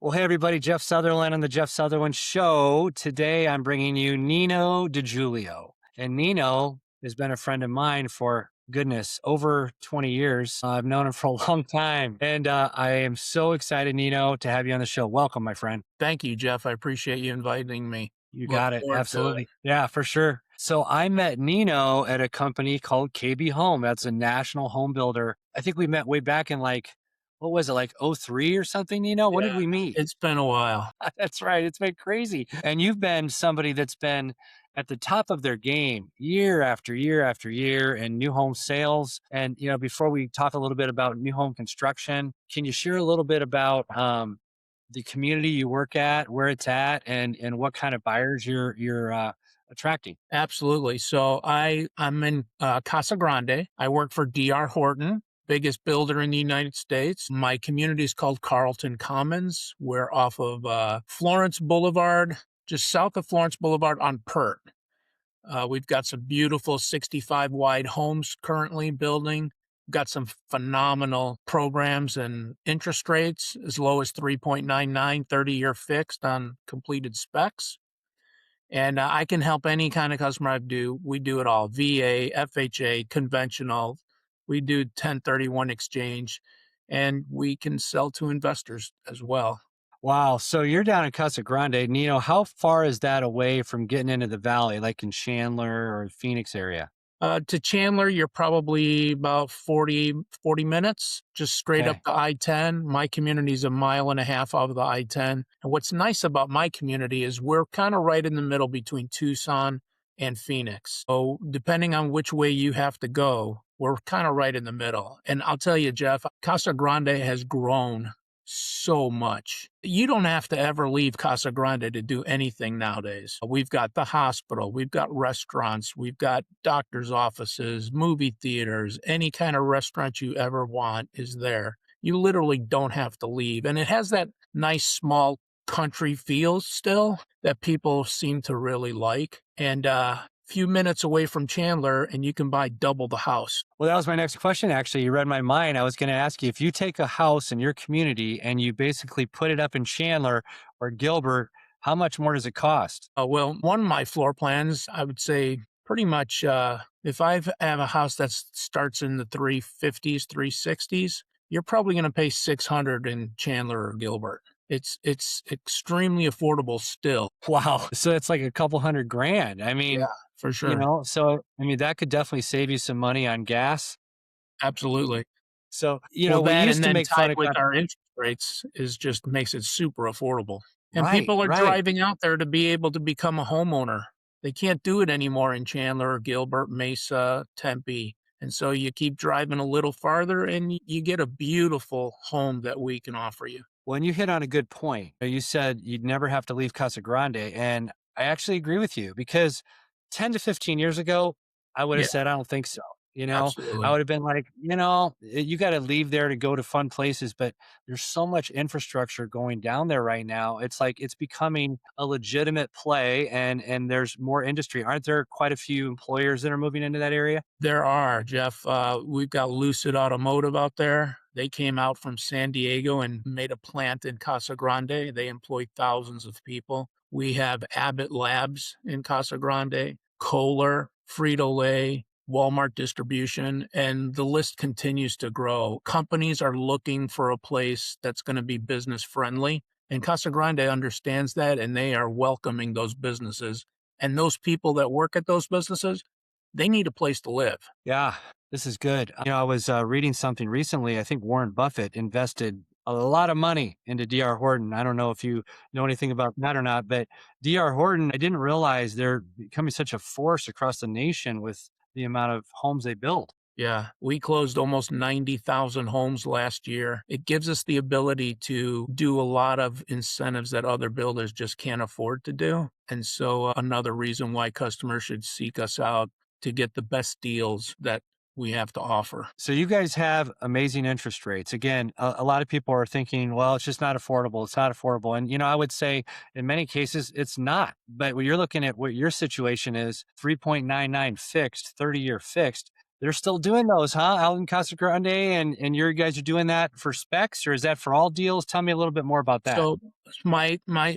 Well, hey, everybody, Jeff Sutherlin on the Jeff Sutherlin Show. Today, I'm bringing you Nino DiGiulio. And Nino has been a friend of mine for, goodness, over 20 years. I've known him for a long time. And I am so excited, Nino, to have you on the show. Welcome, my friend. Thank you, Jeff. I appreciate you inviting me. You Look got it. forward to it. Absolutely. Yeah, for sure. So I met Nino at a company called KB Home. That's a national home builder. I think we met way back in what was it, like '03 or something, Nino? When did Yeah, we meet? it's been a while. That's right. It's been crazy. And you've been somebody that's been at the top of their game year after year after year in new home sales. And, before we talk a little bit about new home construction, can you share a little bit about the community you work at, where it's at, and what kind of buyers you're attracting? Absolutely. So I'm in Casa Grande. I work for DR Horton, biggest builder in the United States. My community is called Carlton Commons. We're off of Florence Boulevard, just south of Florence Boulevard on Pert. We've got some beautiful 65 wide homes currently building. We've got some phenomenal programs and interest rates as low as 3.99, 30-year fixed on completed specs. And I can help any kind of customer we do it all. VA, FHA, conventional. We do 1031 exchange, and we can sell to investors as well. Wow. So you're down in Casa Grande. Nino, how far is that away from getting into the valley, like in Chandler or Phoenix area? To Chandler, you're probably about 40 minutes, just straight up Okay. the I-10. My community is a mile and a half off of the I-10. And what's nice about my community is we're kind of right in the middle between Tucson and Phoenix. So depending on which way you have to go, we're kind of right in the middle. And I'll tell you, Jeff, Casa Grande has grown so much. You don't have to ever leave Casa Grande to do anything nowadays. We've got the hospital, we've got restaurants, we've got doctor's offices, movie theaters, any kind of restaurant you ever want is there. You literally don't have to leave. And it has that nice small country feel still that people seem to really like. And few minutes away from Chandler and you can buy double the house. Well, that was my next question, actually. You read my mind. I was going to ask you, if you take a house in your community and you basically put it up in Chandler or Gilbert, how much more does it cost? Well, one of my floor plans, I would say pretty much if I have a house that starts in the 350s, 360s, you're probably going to pay 600 in Chandler or Gilbert. It's extremely affordable still. Wow. So it's like a couple $100,000. I Yeah, mean, for sure. that could definitely save you some money on gas. Absolutely. So, Well, we that used and to then make fun tied of, with our interest rates is just makes it super affordable. And right, people are right. driving out there to be able to become a homeowner. They can't do it anymore in Chandler or Gilbert, Mesa, Tempe. And so you keep driving a little farther and you get a beautiful home that we can offer you. When you hit on a good point, you said you'd never have to leave Casa Grande. And I actually agree with you because 10 to 15 years ago, I would have Yeah, said, I don't think so. I absolutely. would have been like, you got to leave there to go to fun places, but there's so much infrastructure going down there right now. It's like it's becoming a legitimate play and there's more industry. Aren't there quite a few employers that are moving into that area? There are, Jeff. We've got Lucid Automotive out there. They came out from San Diego and made a plant in Casa Grande. They employ thousands of people. We have Abbott Labs in Casa Grande, Kohler, Frito-Lay, Walmart distribution, and the list continues to grow. Companies are looking for a place that's going to be business friendly, and Casa Grande understands that, and they are welcoming those businesses. And those people that work at those businesses, they need a place to live. Yeah, this is good. I was reading something recently. I think Warren Buffett invested a lot of money into DR Horton. I don't know if you know anything about that or not, but DR Horton, I didn't realize they're becoming such a force across the nation with the amount of homes they build. Yeah, we closed almost 90,000 homes last year. It gives us the ability to do a lot of incentives that other builders just can't afford to do. And so another reason why customers should seek us out to get the best deals that we have to offer. So you guys have amazing interest rates. Again, a lot of people are thinking, well, it's just not affordable. It's not affordable. And, I would say in many cases, it's not. But when you're looking at what your situation is, 3.99 fixed, 30-year fixed, They're still doing those, huh? Out in Casa Grande, and you guys are doing that for specs, or is that for all deals? Tell me a little bit more about that. So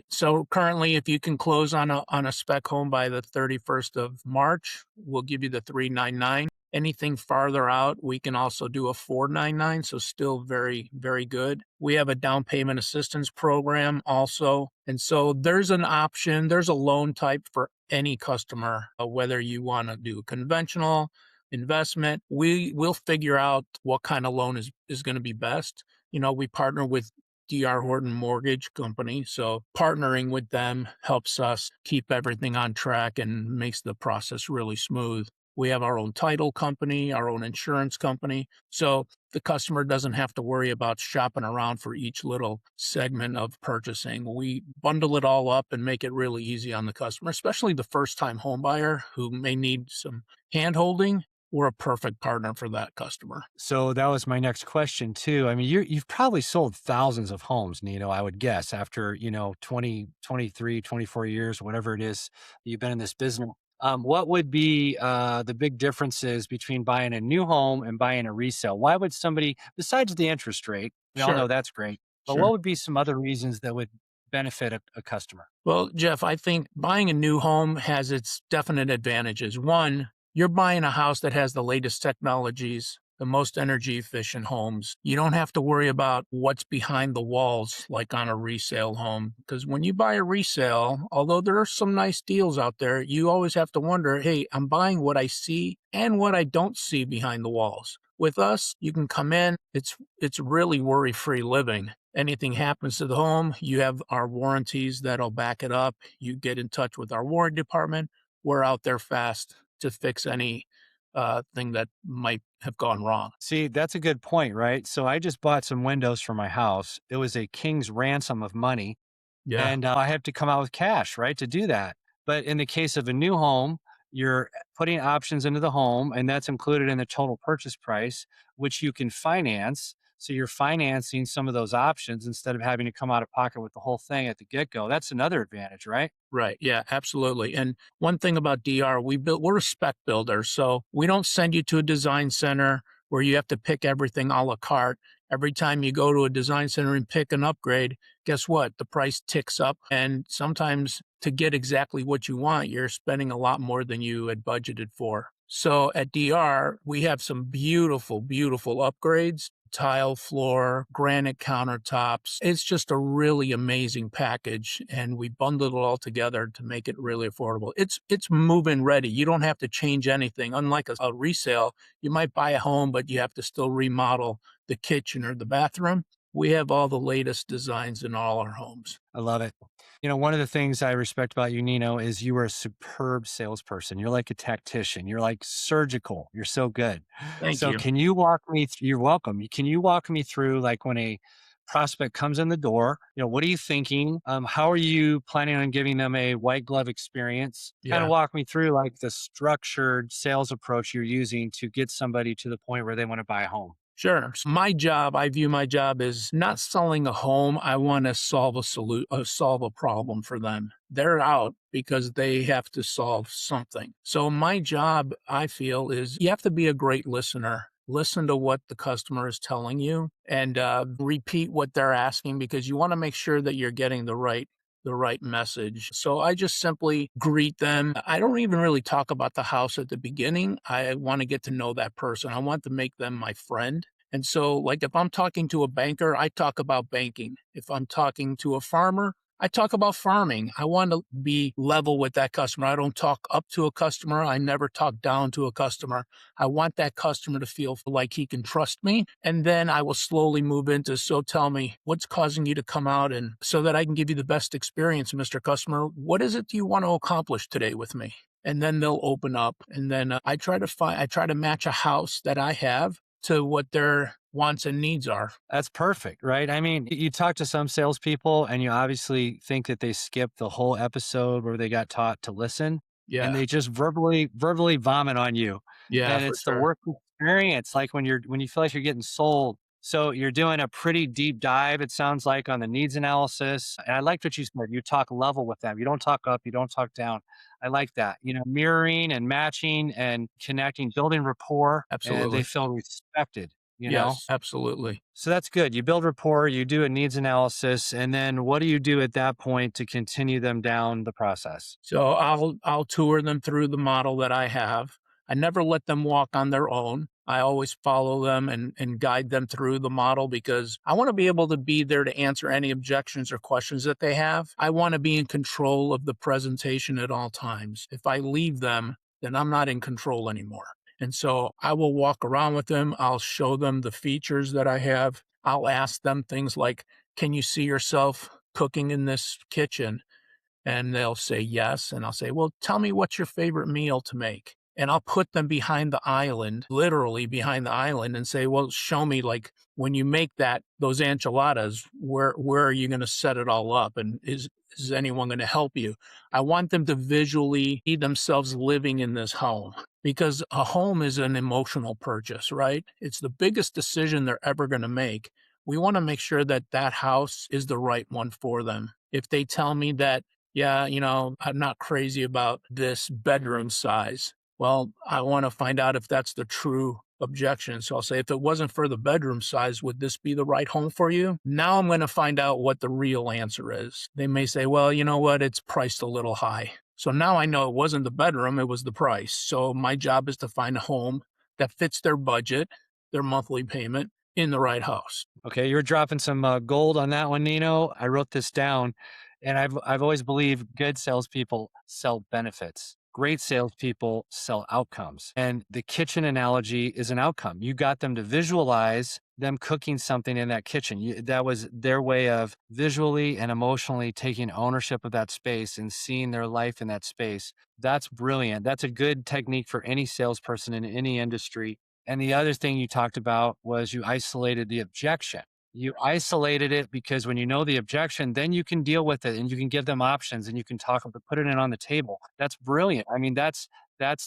so currently, if you can close on a spec home by the 31st of March, we'll give you the 399. Anything farther out, we can also do a 499. So still very, very good. We have a down payment assistance program also. And so there's an option, there's a loan type for any customer, whether you want to do conventional investment. Will figure out what kind of loan is going to be best. We partner with DR Horton Mortgage Company. So partnering with them helps us keep everything on track and makes the process really smooth. We have our own title company, our own insurance company. So the customer doesn't have to worry about shopping around for each little segment of purchasing. We bundle it all up and make it really easy on the customer, especially the first time home buyer who may need some hand holding. We're a perfect partner for that customer. So that was my next question too. I mean, you've probably sold thousands of homes, Nino, I would guess, after, 20, 23, 24 years, whatever it is that you've been in this business. What would be the big differences between buying a new home and buying a resale? Why would somebody, besides the interest rate, we all know Sure, that's great, but sure. what would be some other reasons that would benefit a customer? Well, Jeff, I think buying a new home has its definite advantages. One, you're buying a house that has the latest technologies, the most energy efficient homes. You don't have to worry about what's behind the walls like on a resale home. Because when you buy a resale, although there are some nice deals out there, you always have to wonder, hey, I'm buying what I see and what I don't see behind the walls. With us, you can come in, it's really worry-free living. Anything happens to the home, you have our warranties that'll back it up. You get in touch with our warranty department. We're out there fast to fix any thing that might have gone wrong. See, that's a good point, right? So I just bought some windows for my house. It was a king's ransom of money. Yeah, And I have to come out with cash, right, to do that. But in the case of a new home, you're putting options into the home, and that's included in the total purchase price, which you can finance. So you're financing some of those options instead of having to come out of pocket with the whole thing at the get go. That's another advantage, right? right. Yeah, absolutely. And one thing about DR, we're a spec builder, so we don't send you to a design center where you have to pick everything a la carte. Every time you go to a design center and pick an upgrade, guess what? The price ticks up. And sometimes to get exactly what you want, you're spending a lot more than you had budgeted for. So at DR, we have some beautiful, beautiful upgrades, tile floor, granite countertops. It's just a really amazing package, and we bundled it all together to make it really affordable. It's move-in ready. You don't have to change anything. Unlike a resale, you might buy a home, but you have to still remodel the kitchen or the bathroom. We have all the latest designs in all our homes. I love it. One of the things I respect about you, Nino, is you are a superb salesperson. You're like a tactician. You're like surgical. You're so good. Thank So you. can you walk me you're welcome. Can you walk me through like when a prospect comes in the door, what are you thinking? How are you planning on giving them a white glove experience? Kind of Yeah. walk me through like the structured sales approach you're using to get somebody to the point where they want to buy a home. Sure. So I view my job as not selling a home. I want to solve a problem for them. They're out because they have to solve something. So my job, I feel, is you have to be a great listener. Listen to what the customer is telling you and repeat what they're asking because you want to make sure that you're getting the right message. So I just simply greet them. I don't even really talk about the house at the beginning. I want to get to know that person. I want to make them my friend. And so, like, if I'm talking to a banker, I talk about banking. If I'm talking to a farmer, I talk about farming. I want to be level with that customer. I don't talk up to a customer. I never talk down to a customer. I want that customer to feel like he can trust me. And then I will slowly move into, so tell me what's causing you to come out and so that I can give you the best experience, Mr. Customer. What is it you want to accomplish today with me? And then they'll open up. And then I try to match a house that I have to what their wants and needs are. That's perfect, right? I mean, you talk to some salespeople and you obviously think that they skipped the whole episode where they got taught to listen and Yeah. they just verbally vomit on you. Yeah, And for it's the sure. work experience. Like when you feel like you're getting sold So you're doing a pretty deep dive, it sounds like, on the needs analysis. And I liked what you said. You talk level with them. You don't talk up, you don't talk down. I like that. Mirroring and matching and connecting, building rapport, and they Absolutely. feel respected, you know? Yes, absolutely. So that's good. You build rapport, you do a needs analysis, and then what do you do at that point to continue them down the process? So I'll tour them through the model that I have. I never let them walk on their own. I always follow them and guide them through the model because I want to be able to be there to answer any objections or questions that they have. I want to be in control of the presentation at all times. If I leave them, then I'm not in control anymore. And so I will walk around with them. I'll show them the features that I have. I'll ask them things like, can you see yourself cooking in this kitchen? And they'll say yes. And I'll say, well, tell me what's your favorite meal to make. And I'll put them behind the island, literally behind the island, and say, well, show me, like, when you make those enchiladas, where are you going to set it all up? And is anyone going to help you? I want them to visually see themselves living in this home because a home is an emotional purchase, right? It's the biggest decision they're ever going to make. We want to make sure that that house is the right one for them. If they tell me that, yeah, I'm not crazy about this bedroom size. Well, I want to find out if that's the true objection. So I'll say, if it wasn't for the bedroom size, would this be the right home for you? Now I'm going to find out what the real answer is. They may say, well, you know what? It's priced a little high. So now I know it wasn't the bedroom, it was the price. So my job is to find a home that fits their budget, their monthly payment in the right house. Okay, you're dropping some gold on that one, Nino. I wrote this down, and I've always believed good salespeople sell benefits. Great salespeople sell outcomes, and the kitchen analogy is an outcome. You got them to visualize them cooking something in that kitchen. That was their way of visually and emotionally taking ownership of that space and seeing their life in that space. That's brilliant. That's a good technique for any salesperson in any industry. And the other thing you talked about was you isolated the objection. You isolated it because when you know the objection, then you can deal with it and you can give them options and you can put it in on the table. That's brilliant. I mean, that's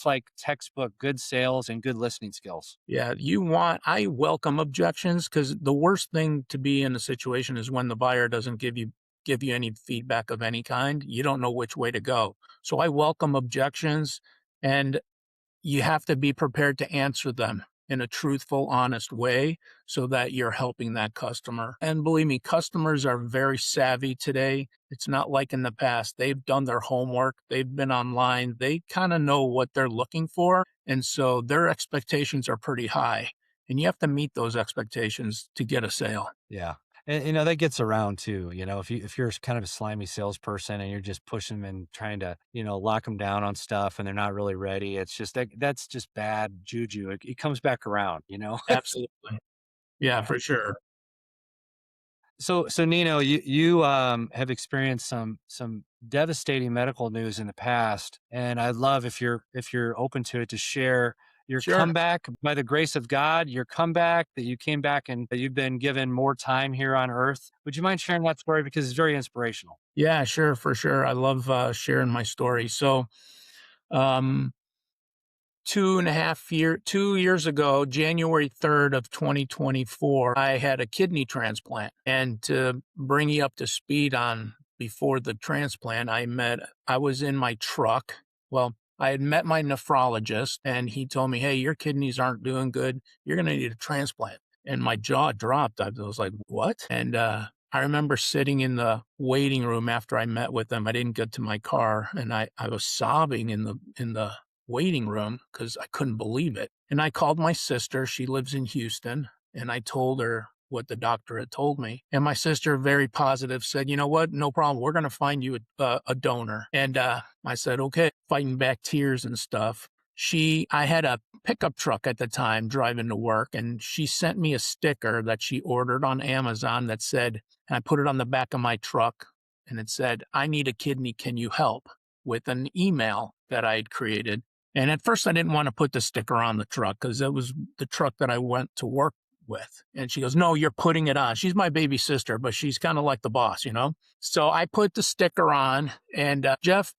like textbook good sales and good listening skills. Yeah, I welcome objections because the worst thing to be in a situation is when the buyer doesn't give you any feedback of any kind. You don't know which way to go. So I welcome objections, and you have to be prepared to answer them in a truthful, honest way so that you're helping that customer. And believe me, customers are very savvy today. It's not like in the past. They've done their homework. They've been online. They kind of know what they're looking for. And so their expectations are pretty high. And you have to meet those expectations to get a sale. Yeah. And that gets around too. If you're kind of a slimy salesperson and you're just pushing them and trying to, lock them down on stuff and they're not really ready, it's just that's just bad juju. It comes back around. Absolutely. Yeah, for sure. So Nino, you have experienced some devastating medical news in the past, and I'd love if you're open to it to share your Sure. comeback by the grace of God, your comeback that you came back and that you've been given more time here on earth. Would you mind sharing that story because it's very inspirational? Yeah, sure, for sure. I love sharing my story. So, um, 2 years ago, January 3rd of 2024, I had a kidney transplant. And to bring you up to speed on before the transplant, I was in my truck. Well, I had met my nephrologist and he told me, hey, your kidneys aren't doing good. You're going to need a transplant. And my jaw dropped. I was like, what? And, I remember sitting in the waiting room after I met with them. I didn't get to my car and I was sobbing in the waiting room because I couldn't believe it. And I called my sister. She lives in Houston. And I told her what the doctor had told me. And my sister, very positive, said, you know what? No problem. We're going to find you a donor. And I said, okay, fighting back tears and stuff. I had a pickup truck at the time driving to work, and she sent me a sticker that she ordered on Amazon that said, and I put it on the back of my truck, and it said, I need a kidney. Can you help? With an email that I had created. And at first I didn't want to put the sticker on the truck because it was the truck that I went to work with. And she goes, no, you're putting it on. She's my baby sister, but she's kind of like the boss. So I put the sticker on, and Jeff,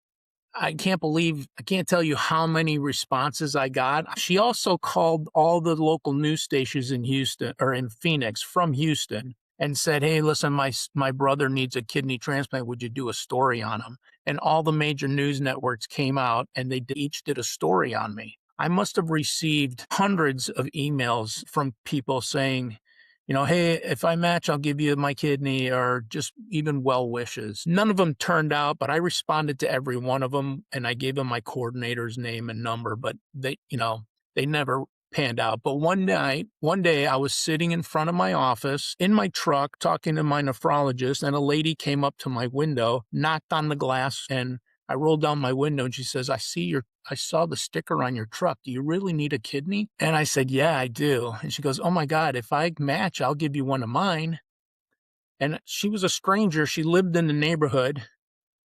I can't tell you how many responses I got. She also called all the local news stations in Houston or in Phoenix from Houston and said, "Hey, listen, my brother needs a kidney transplant. Would you do a story on him?" And all the major news networks came out and each did a story on me. I must have received hundreds of emails from people saying, hey, if I match, I'll give you my kidney, or just even well wishes. None of them turned out, but I responded to every one of them and I gave them my coordinator's name and number, but they never panned out. But one day I was sitting in front of my office in my truck talking to my nephrologist, and a lady came up to my window, knocked on the glass, and I rolled down my window and she says, I saw the sticker on your truck. Do you really need a kidney? And I said, yeah, I do. And she goes, oh my God, if I match, I'll give you one of mine. And she was a stranger. She lived in the neighborhood.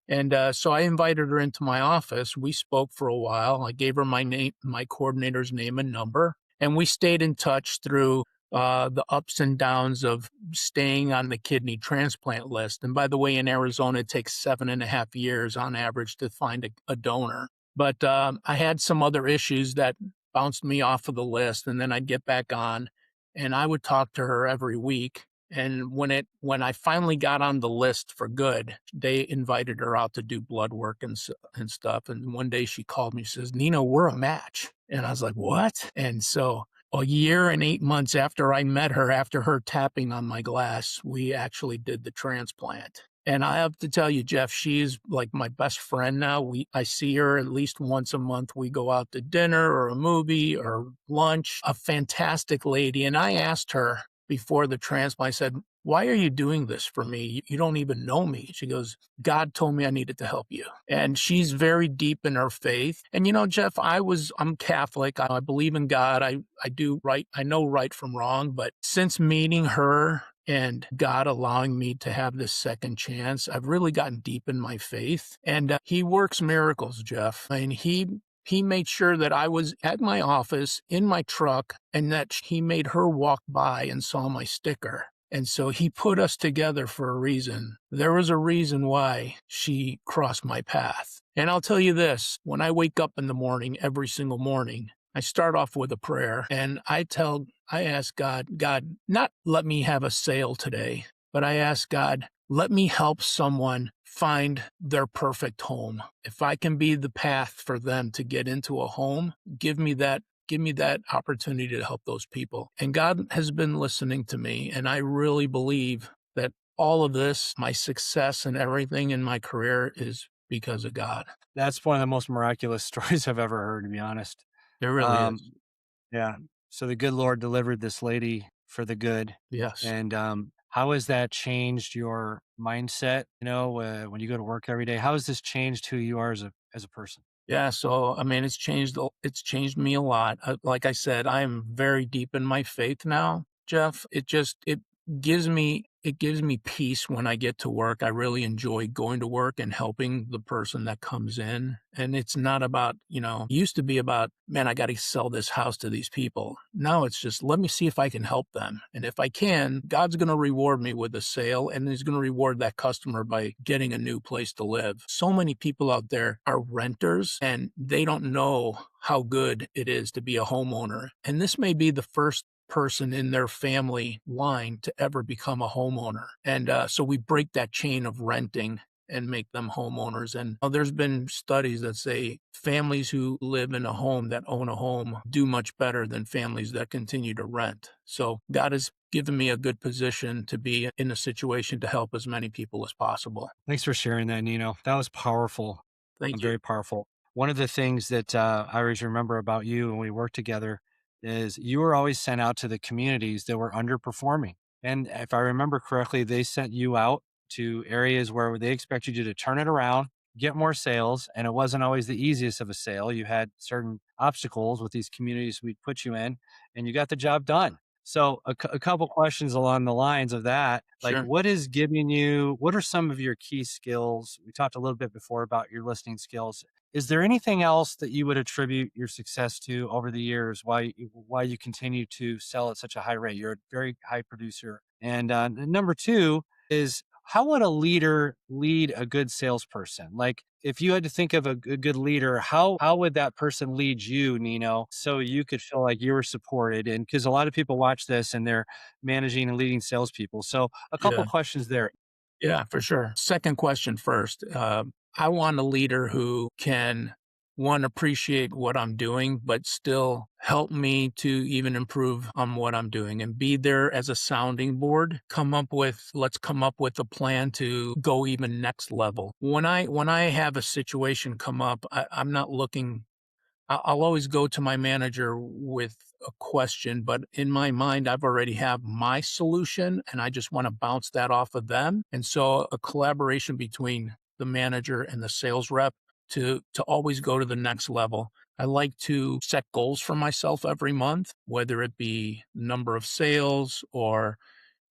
And so I invited her into my office. We spoke for a while. I gave her my coordinator's name and number. And we stayed in touch through the ups and downs of staying on the kidney transplant list. And by the way, in Arizona, it takes 7.5 years on average to find a donor. But I had some other issues that bounced me off of the list, and then I'd get back on, and I would talk to her every week. And when I finally got on the list for good, they invited her out to do blood work and stuff. And one day she called me, she says, Nino, we're a match. And I was like, what? And so a year and 8 months after I met her, after her tapping on my glass, we actually did the transplant. And I have to tell you, Jeff, she's like my best friend now. I see her at least once a month. We go out to dinner or a movie or lunch. A fantastic lady. And I asked her before the transplant, I said, why are you doing this for me? You don't even know me. She goes, God told me I needed to help you. And she's very deep in her faith. And Jeff, I'm Catholic. I believe in God. I do right. I know right from wrong. But since meeting her and God allowing me to have this second chance, I've really gotten deep in my faith. And he works miracles, Jeff. I mean, he made sure that I was at my office in my truck and that he made her walk by and saw my sticker. And so he put us together for a reason. There was a reason why she crossed my path. And I'll tell you this, when I wake up in the morning, every single morning, I start off with a prayer and I ask God, not let me have a sale today, but I ask God, let me help someone find their perfect home. If I can be the path for them to get into a home, give me that opportunity to help those people. And God has been listening to me. And I really believe that all of this, my success and everything in my career, is because of God. That's one of the most miraculous stories I've ever heard, to be honest. It really is. Yeah. So the good Lord delivered this lady for the good. Yes. And how has that changed your mindset? When you go to work every day, how has this changed who you are as a person? Yeah, so I mean, it's changed me a lot. Like I said, I am very deep in my faith now, Jeff. It gives me peace when I get to work. I really enjoy going to work and helping the person that comes in. And it's not about, it used to be about, man, I got to sell this house to these people. Now it's just, let me see if I can help them. And if I can, God's going to reward me with a sale, and he's going to reward that customer by getting a new place to live. So many people out there are renters and they don't know how good it is to be a homeowner. And this may be the first person in their family line to ever become a homeowner. And so we break that chain of renting and make them homeowners. And there's been studies that say families who live in a home, that own a home, do much better than families that continue to rent. So God has given me a good position to be in a situation to help as many people as possible. Thanks for sharing that, Nino. That was powerful. Thank you. Very powerful. One of the things that I always remember about you when we worked together is you were always sent out to the communities that were underperforming. And if I remember correctly, they sent you out to areas where they expected you to turn it around, get more sales. And it wasn't always the easiest of a sale. You had certain obstacles with these communities we'd put you in, and you got the job done. So a couple questions along the lines of that, like Sure. what are some of your key skills? We talked a little bit before about your listening skills. Is there anything else that you would attribute your success to over the years? Why you continue to sell at such a high rate? You're a very high producer. And number two is, how would a leader lead a good salesperson? Like, if you had to think of a good leader, how would that person lead you, Nino, so you could feel like you were supported? And because a lot of people watch this and they're managing and leading salespeople. So a couple Yeah. questions there. Yeah, for sure. Second question first. I want a leader who can, one, appreciate what I'm doing, but still help me to even improve on what I'm doing and be there as a sounding board. Let's come up with a plan to go even next level. When I have a situation come up, I'm not looking. I'll always go to my manager with a question, but in my mind, I've already have my solution and I just want to bounce that off of them. And so a collaboration between the manager and the sales rep to always go to the next level. I like to set goals for myself every month, whether it be number of sales or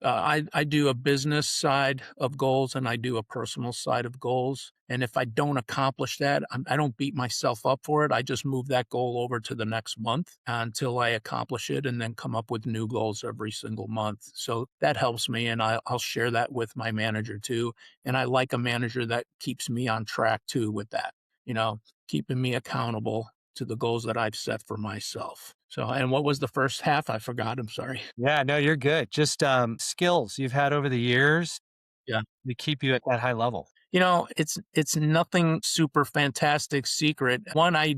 I do a business side of goals and I do a personal side of goals. And if I don't accomplish that, I don't beat myself up for it. I just move that goal over to the next month until I accomplish it and then come up with new goals every single month. So that helps me. And I'll share that with my manager too. And I like a manager that keeps me on track too with that, you know, keeping me accountable to the goals that I've set for myself. So, and what was the first half? I forgot. I'm sorry. Yeah, no, you're good. Just skills you've had over the years Yeah. to keep you at that high level. It's nothing super fantastic secret. One, I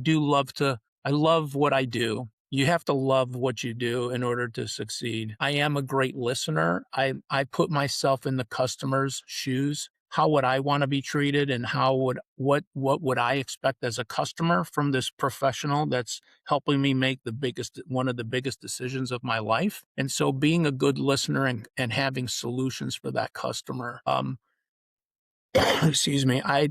love what I do. You have to love what you do in order to succeed. I am a great listener. I put myself in the customer's shoes. How would I want to be treated and what would I expect as a customer from this professional that's helping me make one of the biggest decisions of my life? And so being a good listener and having solutions for that customer. Excuse me, I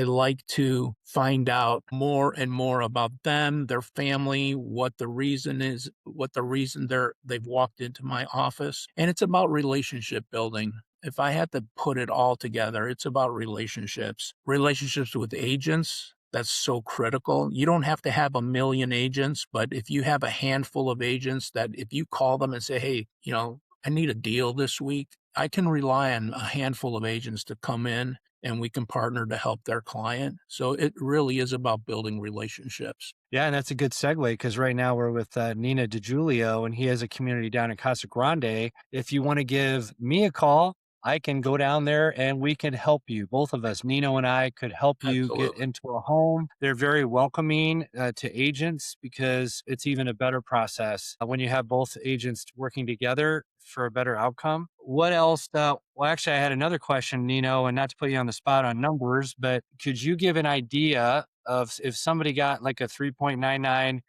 like to find out more and more about them, their family, what the reason is, what the reason they've walked into my office, and it's about relationship building. If I had to put it all together, it's about relationships. Relationships with agents, that's so critical. You don't have to have a million agents, but if you have a handful of agents that if you call them and say, "Hey, I need a deal this week," I can rely on a handful of agents to come in and we can partner to help their client. So it really is about building relationships. Yeah, and that's a good segue because right now we're with Nino DiGiulio, and he has a community down in Casa Grande. If you want to give me a call, I can go down there and we can help you. Both of us, Nino and I, could help you get Absolutely. into a home. They're very welcoming to agents because it's even a better process when you have both agents working together for a better outcome. What else? Well, actually, I had another question, Nino, and not to put you on the spot on numbers, but could you give an idea of if somebody got like a 3.99%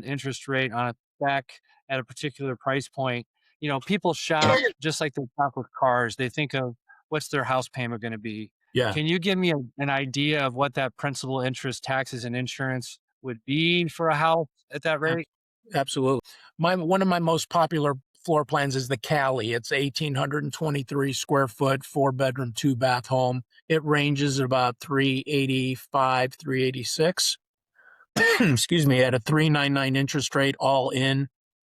interest rate on a spec at a particular price point? People shop just like they shop with cars. They think of what's their house payment going to be. Yeah. Can you give me an idea of what that principal, interest, taxes, and insurance would be for a house at that ab- rate? Absolutely. One of my most popular floor plans is the Cali. It's 1,823 square foot, 4 bedroom, 2 bath home. It ranges about 385, 386. Excuse me, at a 3.99 interest rate all in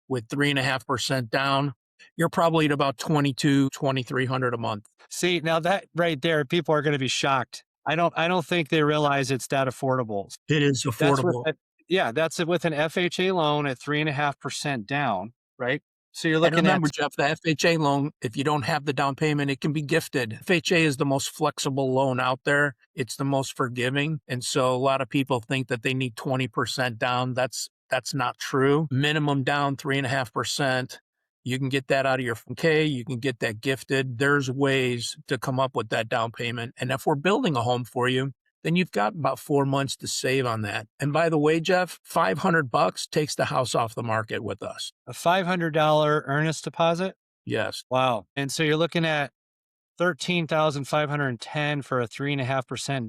with 3.5% down. You're probably at about 2,300 a month. See, now that right there, people are going to be shocked. I don't think they realize it's that affordable. It is That's with affordable. yeah, that's it with an FHA loan at 3.5% down, right? So you're And looking at remember, Jeff, the FHA loan, if you don't have the down payment, it can be gifted. FHA is the most flexible loan out there. It's the most forgiving. And so a lot of people think that they need 20% down. That's not true. Minimum down 3.5%. You can get that out of your 4K. You can get that gifted. There's ways to come up with that down payment. And if we're building a home for you, then you've got about 4 months to save on that. And by the way, Jeff, $500 takes the house off the market with us. a $500 earnest deposit. Yes. Wow. And so you're looking at 13,510 for a 3.5%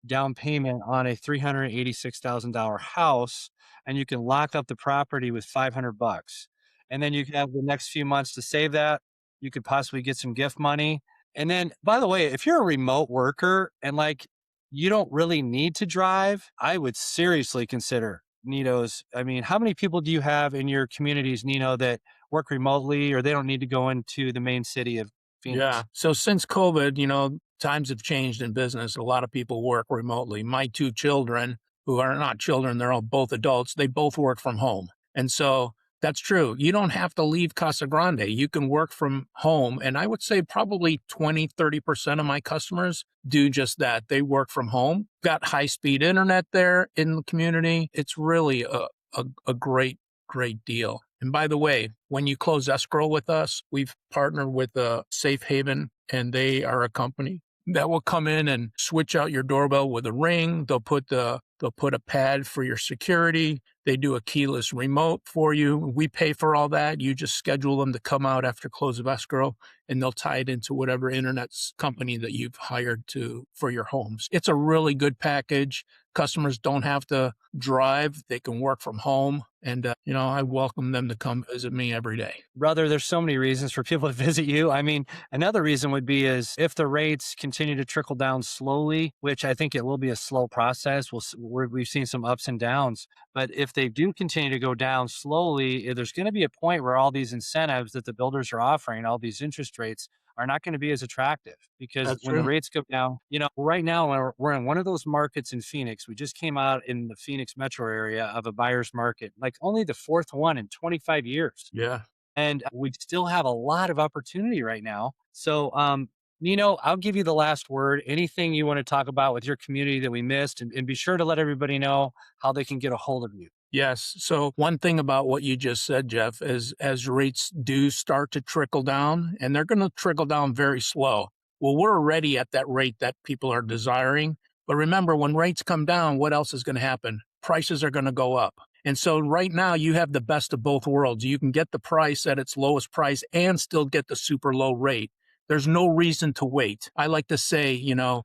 down payment on a $386,000 house, and you can lock up the property with $500. And then you can have the next few months to save that. You could possibly get some gift money. And then, by the way, if you're a remote worker and like you don't really need to drive, I would seriously consider Nito's. I mean, how many people do you have in your communities, Nino, that work remotely or they don't need to go into the main city of Yeah. Phoenix? So since COVID, times have changed in business. A lot of people work remotely. My two children, who are not children, they're all both adults, they both work from home. And so that's true. You don't have to leave Casa Grande. You can work from home. And I would say probably 20-30% of my customers do just that. They work from home, got high speed internet there in the community. It's really a great deal. And by the way, when you close escrow with us, we've partnered with Safe Haven, and they are a company that will come in and switch out your doorbell with a ring. They'll put a pad for your security. They do a keyless remote for you. We pay for all that. You just schedule them to come out after close of escrow, and they'll tie it into whatever internet company that you've hired for your homes. It's a really good package. Customers don't have to drive. They can work from home. And, I welcome them to come visit me every day. Brother, there's so many reasons for people to visit you. I mean, another reason would be is if the rates continue to trickle down slowly, which I think it will be a slow process. We've seen some ups and downs, but if they do continue to go down slowly, there's going to be a point where all these incentives that the builders are offering, all these interest rates, are not going to be as attractive, because That's when the true. rates go down, right now we're in one of those markets in Phoenix. We just came out in the Phoenix metro area of a buyer's market, like only the fourth one in 25 years. Yeah. And we still have a lot of opportunity right now. So, Nino, I'll give you the last word. Anything you want to talk about with your community that we missed, and be sure to let everybody know how they can get a hold of you. Yes. So one thing about what you just said, Jeff, is as rates do start to trickle down, and they're going to trickle down very slow. Well, we're already at that rate that people are desiring. But remember, when rates come down, what else is going to happen? Prices are going to go up. And so right now you have the best of both worlds. You can get the price at its lowest price and still get the super low rate. There's no reason to wait. I like to say,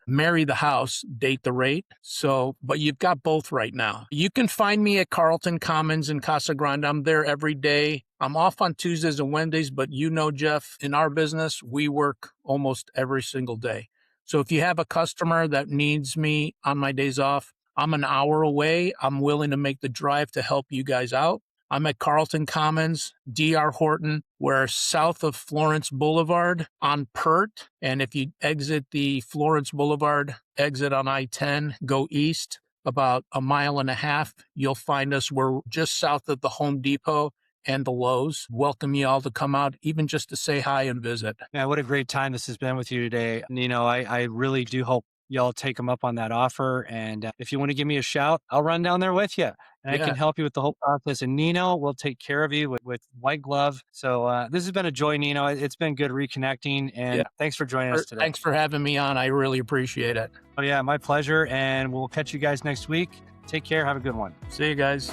marry the house, date the rate. But you've got both right now. You can find me at Carlton Commons in Casa Grande. I'm there every day. I'm off on Tuesdays and Wednesdays, but Jeff, in our business, we work almost every single day. So if you have a customer that needs me on my days off, I'm an hour away. I'm willing to make the drive to help you guys out. I'm at Carlton Commons, DR Horton. We're south of Florence Boulevard on Pert. And if you exit the Florence Boulevard exit on I-10, go east about a mile and a half, you'll find us. We're just south of the Home Depot and the Lowe's. Welcome you all to come out, even just to say hi and visit. Man, what a great time this has been with you today. Nino, I really do hope y'all take them up on that offer. And if you want to give me a shout, I'll run down there with you, and I Yeah. can help you with the whole process. And Nino will take care of you with white glove. So this has been a joy, Nino. It's been good reconnecting, and thanks for joining us today. Thanks for having me on. I really appreciate it. Oh yeah, my pleasure. And we'll catch you guys next week. Take care. Have a good one. See you guys.